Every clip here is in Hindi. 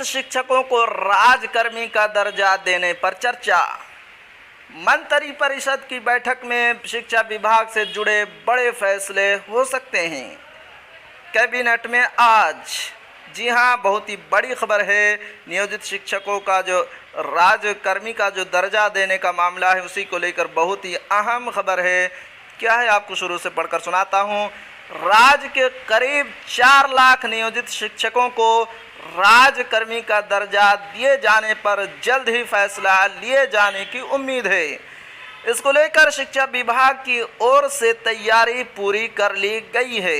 शिक्षकों को राजकर्मी का दर्जा देने पर चर्चा। मंत्री परिषद की बैठक में शिक्षा विभाग से जुड़े बड़े फैसले हो सकते हैं। कैबिनेट में आज, जी हाँ, बहुत ही बड़ी खबर है। नियोजित शिक्षकों का जो राजकर्मी का जो दर्जा देने का मामला है, उसी को लेकर बहुत ही अहम खबर है। क्या है, आपको शुरू से पढ़कर सुनाता हूँ। राज्य के करीब 4 लाख नियोजित शिक्षकों को राजकर्मी का दर्जा दिए जाने पर जल्द ही फैसला लिए जाने की उम्मीद है। इसको लेकर शिक्षा विभाग की ओर से तैयारी पूरी कर ली गई है।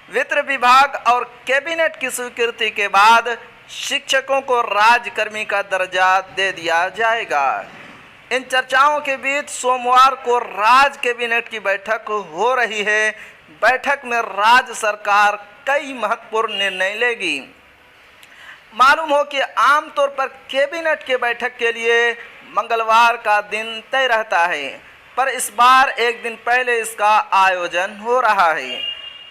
वित्त विभाग और कैबिनेट की स्वीकृति के बाद शिक्षकों को राजकर्मी का दर्जा दे दिया जाएगा। इन चर्चाओं के बीच सोमवार को राज्य कैबिनेट की बैठक हो रही है। बैठक में राज्य सरकार कई महत्वपूर्ण निर्णय लेगी। मालूम हो कि आमतौर पर कैबिनेट के बैठक के लिए मंगलवार का दिन तय रहता है, पर इस बार एक दिन पहले इसका आयोजन हो रहा है।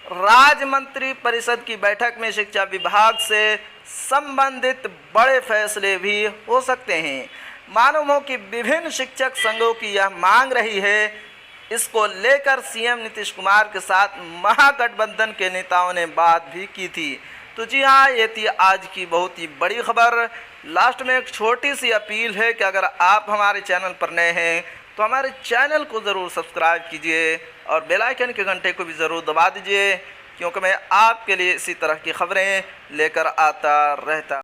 राज्य मंत्री परिषद की बैठक में शिक्षा विभाग से संबंधित बड़े फैसले भी हो सकते हैं। मालूम हो कि विभिन्न शिक्षक संघों की यह मांग रही है। इसको लेकर सीएम नीतीश कुमार के साथ महागठबंधन के नेताओं ने बात भी की थी। तो जी हाँ, ये थी आज की बहुत ही बड़ी खबर। लास्ट में एक छोटी सी अपील है कि अगर आप हमारे चैनल पर नए हैं तो हमारे चैनल को ज़रूर सब्सक्राइब कीजिए और बेल आइकन के घंटे को भी ज़रूर दबा दीजिए, क्योंकि मैं आपके लिए इसी तरह की खबरें लेकर आता रहता।